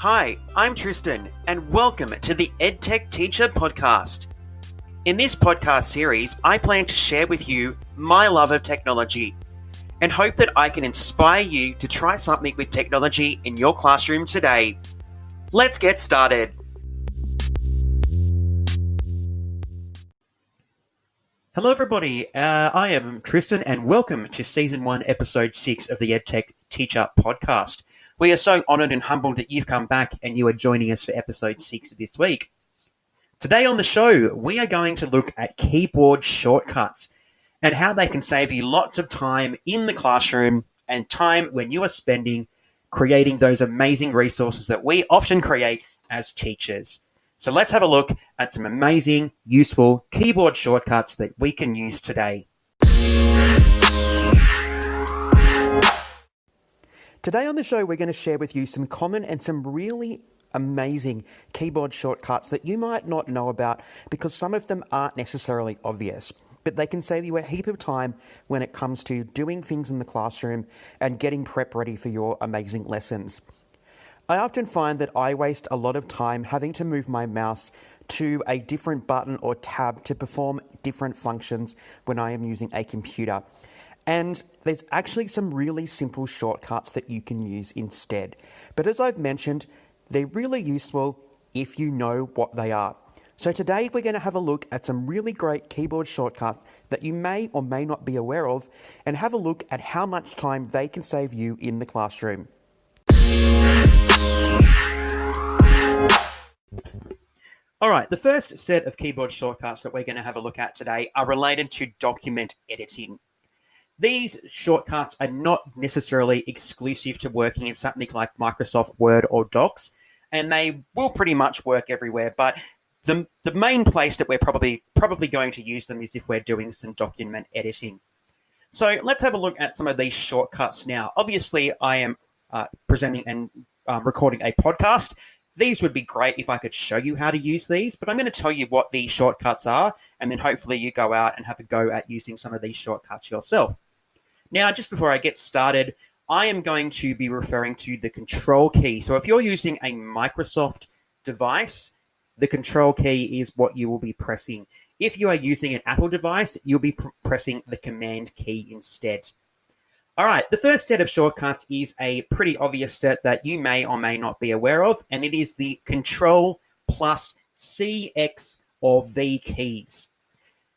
Hi, I'm Tristan, and welcome to the EdTech Teacher Podcast. In this podcast series, I plan to share with you my love of technology and hope that I can inspire you to try something with technology in your classroom today. Let's get started. Hello everybody, I am Tristan and welcome to Season 1, Episode 6 of the EdTech Teacher Podcast. We are so honoured and humbled that you've come back and you are joining us for Episode 6 this week. Today on the show, we are going to look at keyboard shortcuts and how they can save you lots of time in the classroom and time when you are spending creating those amazing resources that we often create as teachers. So let's have a look at some amazing, useful keyboard shortcuts that we can use today. Today on the show, we're going to share with you some common and some really amazing keyboard shortcuts that you might not know about because some of them aren't necessarily obvious, but they can save you a heap of time when it comes to doing things in the classroom and getting prep ready for your amazing lessons. I often find that I waste a lot of time having to move my mouse to a different button or tab to perform different functions when I am using a computer. And there's actually some really simple shortcuts that you can use instead. But as I've mentioned, they're really useful if you know what they are. So today we're going to have a look at some really great keyboard shortcuts that you may or may not be aware of and have a look at how much time they can save you in the classroom. Alright, the first set of keyboard shortcuts that we're going to have a look at today are related to document editing. These shortcuts are not necessarily exclusive to working in something like Microsoft Word or Docs, and they will pretty much work everywhere, but the main place that we're probably going to use them is if we're doing some document editing. So let's have a look at some of these shortcuts now. Obviously, I am presenting and recording a podcast. These would be great if I could show you how to use these, but I'm going to tell you what these shortcuts are, and then hopefully you go out and have a go at using some of these shortcuts yourself. Now, just before I get started, I am going to be referring to the control key. So if you're using a Microsoft device, the control key is what you will be pressing. If you are using an Apple device, you'll be pressing the command key instead. All right, the first set of shortcuts is a pretty obvious set that you may or may not be aware of, and it is the Control plus C, X, or V keys.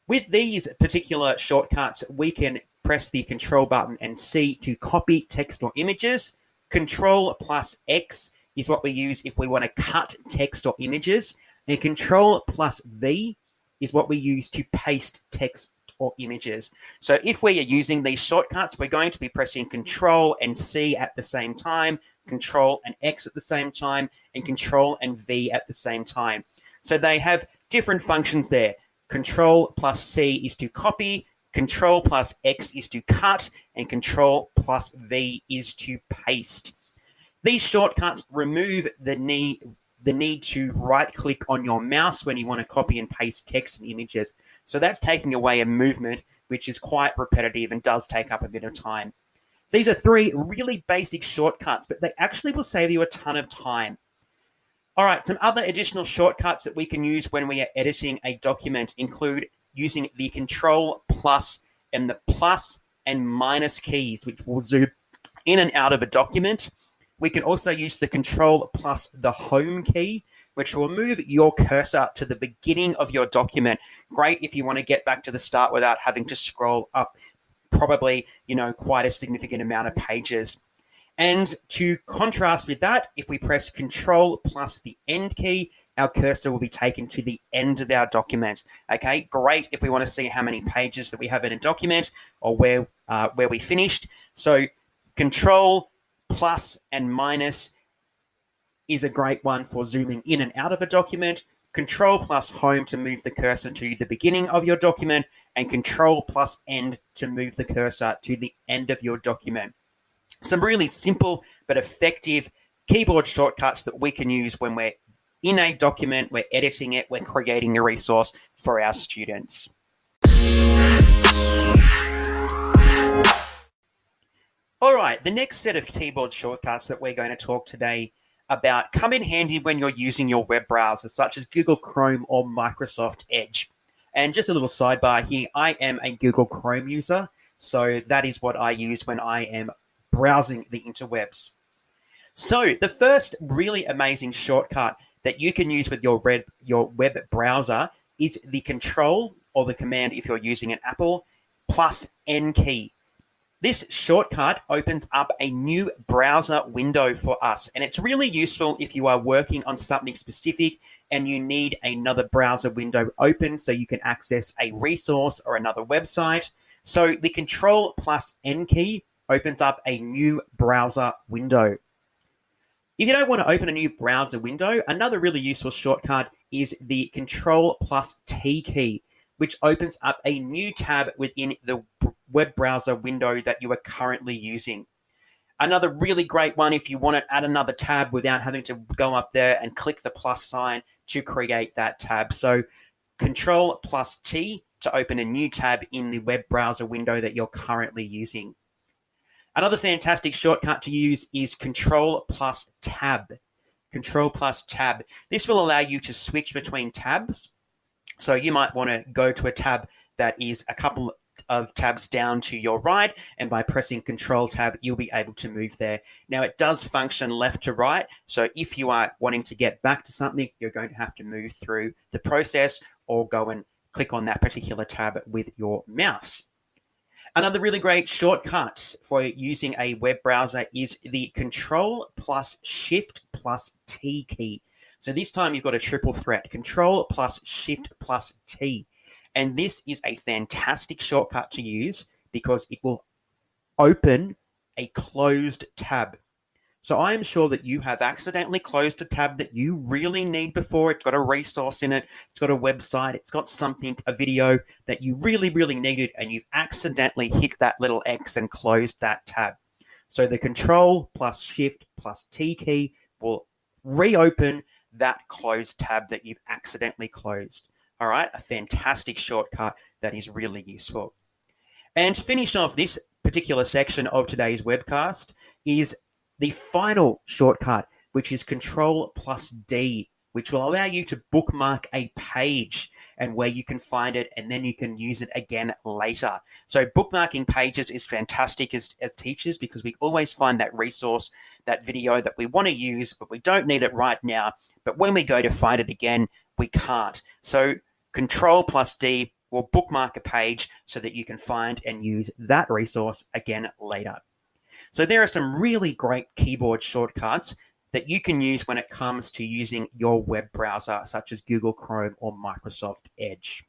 With these particular shortcuts, we can press the Control button and C to copy text or images. Control plus X is what we use if we want to cut text or images. And Control plus V is what we use to paste text or images. So if we are using these shortcuts, we're going to be pressing Control and C at the same time, Control and X at the same time, and Control and V at the same time. So they have different functions there. Control plus C is to copy, Control plus X is to cut, and Control plus V is to paste. These shortcuts remove the need to right-click on your mouse when you want to copy and paste text and images. So that's taking away a movement which is quite repetitive and does take up a bit of time. These are three really basic shortcuts, but they actually will save you a ton of time. All right, some other additional shortcuts that we can use when we are editing a document include using the Control plus and the plus and minus keys, which will zoom in and out of a document. We can also use the Control plus the Home key, which will move your cursor to the beginning of your document. Great if you want to get back to the start without having to scroll up probably, quite a significant amount of pages. And to contrast with that, if we press Control plus the End key, our cursor will be taken to the end of our document. Okay, great if we want to see how many pages that we have in a document or where we finished. So Control plus and minus is a great one for zooming in and out of a document. Control plus Home to move the cursor to the beginning of your document, and Control plus End to move the cursor to the end of your document. Some really simple but effective keyboard shortcuts that we can use when we're in a document, we're editing it, we're creating a resource for our students. All right, the next set of keyboard shortcuts that we're going to talk today come in handy when you're using your web browser, such as Google Chrome or Microsoft Edge. And just a little sidebar here, I am a Google Chrome user, so that is what I use when I am browsing the interwebs. So the first really amazing shortcut that you can use with your web browser is the control or the command, if you're using an Apple, plus N key. This shortcut opens up a new browser window for us, and it's really useful if you are working on something specific and you need another browser window open so you can access a resource or another website. So the control plus N key opens up a new browser window. If you don't want to open a new browser window, another really useful shortcut is the control plus T key, which opens up a new tab within the web browser window that you are currently using. Another really great one if you want to add another tab without having to go up there and click the plus sign to create that tab. So control plus T to open a new tab in the web browser window that you're currently using. Another fantastic shortcut to use is control plus tab. Control plus tab. This will allow you to switch between tabs. So you might want to go to a tab that is a couple of tabs down to your right, and by pressing Control Tab, you'll be able to move there. Now, it does function left to right, so if you are wanting to get back to something, you're going to have to move through the process or go and click on that particular tab with your mouse. Another really great shortcut for using a web browser is the Control plus Shift plus T key. So this time you've got a triple threat, Control plus Shift plus T. And this is a fantastic shortcut to use because it will open a closed tab. So I am sure that you have accidentally closed a tab that you really need before. It's got a resource in it. It's got a website. It's got something, a video that you really, really needed, and you've accidentally hit that little X and closed that tab. So the Control plus Shift plus T key will reopen that closed tab that you've accidentally closed. All right, a fantastic shortcut that is really useful. And to finish off this particular section of today's webcast is the final shortcut, which is Control plus D, which will allow you to bookmark a page and where you can find it, and then you can use it again later. So bookmarking pages is fantastic as teachers because we always find that resource, that video that we want to use, but we don't need it right now. But when we go to find it again, we can't. So Control plus D will bookmark a page so that you can find and use that resource again later. So there are some really great keyboard shortcuts that you can use when it comes to using your web browser, such as Google Chrome or Microsoft Edge.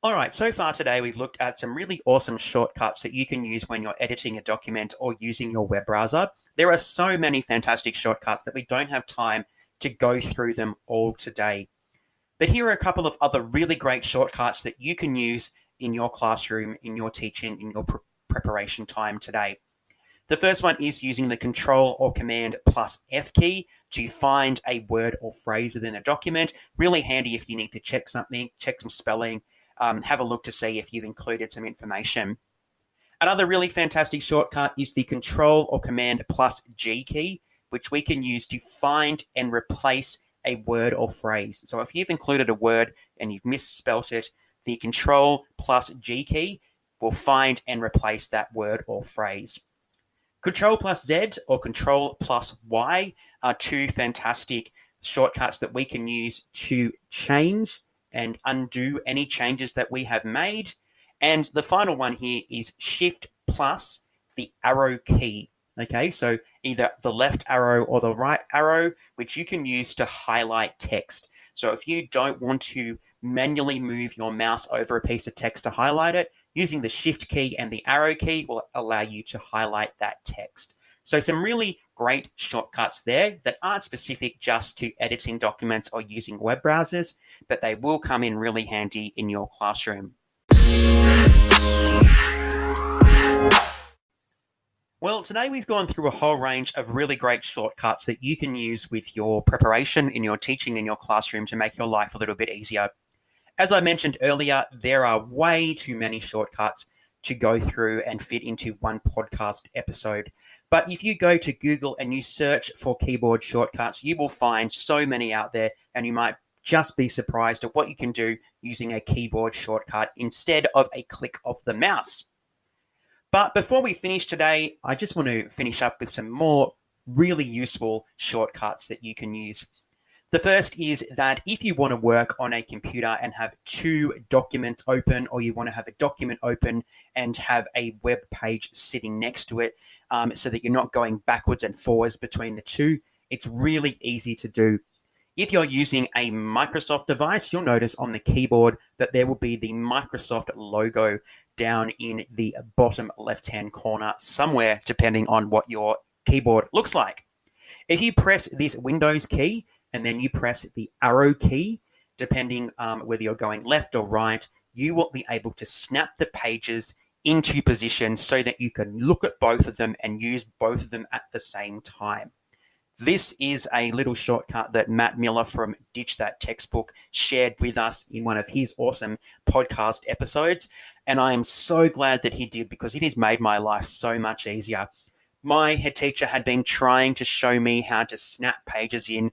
All right, so far today we've looked at some really awesome shortcuts that you can use when you're editing a document or using your web browser. There are so many fantastic shortcuts that we don't have time to go through them all today. But here are a couple of other really great shortcuts that you can use in your classroom, in your teaching, in your preparation time today. The first one is using the Control or Command plus F key to find a word or phrase within a document. Really handy if you need to check something, check some spelling, have a look to see if you've included some information. Another really fantastic shortcut is the Control or Command plus G key, which we can use to find and replace a word or phrase. So if you've included a word and you've misspelt it, the Control plus G key will find and replace that word or phrase. Control plus Z or Control plus Y are two fantastic shortcuts that we can use to change and undo any changes that we have made. And the final one here is Shift plus the arrow key. Okay, so either the left arrow or the right arrow, which you can use to highlight text. So if you don't want to manually move your mouse over a piece of text to highlight it, using the Shift key and the arrow key will allow you to highlight that text. So some really great shortcuts there that aren't specific just to editing documents or using web browsers, but they will come in really handy in your classroom. Well, today we've gone through a whole range of really great shortcuts that you can use with your preparation in your teaching in your classroom to make your life a little bit easier. As I mentioned earlier, there are way too many shortcuts to go through and fit into one podcast episode. But if you go to Google and you search for keyboard shortcuts, you will find so many out there, and you might just be surprised at what you can do using a keyboard shortcut instead of a click of the mouse. But before we finish today, I just want to finish up with some more really useful shortcuts that you can use. The first is that if you want to work on a computer and have two documents open, or you want to have a document open and have a web page sitting next to it, so that you're not going backwards and forwards between the two, it's really easy to do. If you're using a Microsoft device, you'll notice on the keyboard that there will be the Microsoft logo down in the bottom left-hand corner somewhere, depending on what your keyboard looks like. If you press this Windows key, and then you press the arrow key, depending whether you're going left or right, you will be able to snap the pages into position so that you can look at both of them and use both of them at the same time. This is a little shortcut that Matt Miller from Ditch That Textbook shared with us in one of his awesome podcast episodes, and I am so glad that he did, because it has made my life so much easier. My head teacher had been trying to show me how to snap pages in,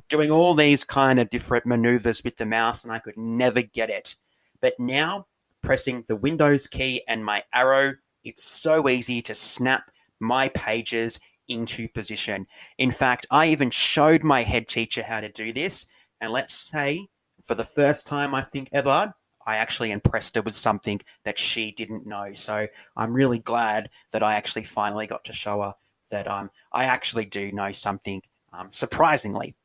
doing all these kind of different maneuvers with the mouse, and I could never get it. But now, pressing the Windows key and my arrow, it's so easy to snap my pages into position. In fact, I even showed my head teacher how to do this, and let's say, for the first time I think ever, I actually impressed her with something that she didn't know. So I'm really glad that I actually finally got to show her that I actually do know something, surprisingly.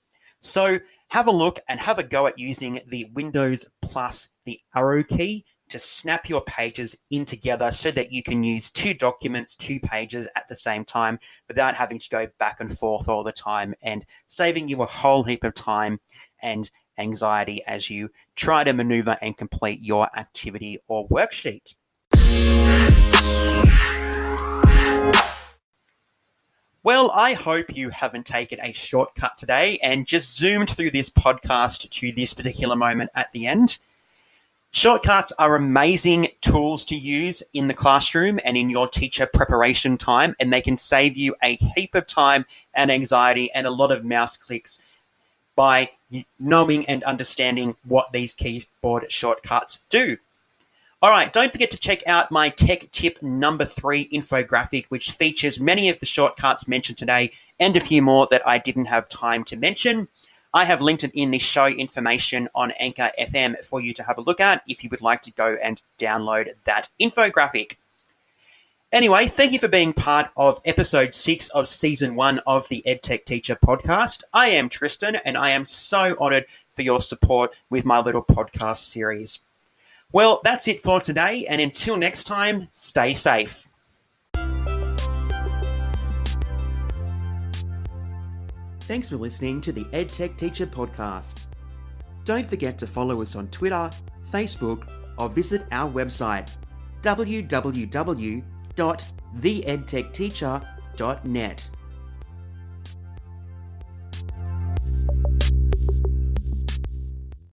So have a look and have a go at using the Windows plus the arrow key to snap your pages in together so that you can use two documents, two pages at the same time without having to go back and forth all the time, and saving you a whole heap of time and anxiety as you try to maneuver and complete your activity or worksheet. Well, I hope you haven't taken a shortcut today and just zoomed through this podcast to this particular moment at the end. Shortcuts are amazing tools to use in the classroom and in your teacher preparation time, and they can save you a heap of time and anxiety and a lot of mouse clicks by knowing and understanding what these keyboard shortcuts do. All right, don't forget to check out my tech tip number 3 infographic, which features many of the shortcuts mentioned today and a few more that I didn't have time to mention. I have linked it in the show information on Anchor FM for you to have a look at if you would like to go and download that infographic. Anyway, thank you for being part of episode 6 of season 1 of the EdTech Teacher podcast. I am Tristan, and I am so honored for your support with my little podcast series. Well, that's it for today, and until next time, stay safe. Thanks for listening to the EdTech Teacher podcast. Don't forget to follow us on Twitter, Facebook, or visit our website, www.theedtechteacher.net.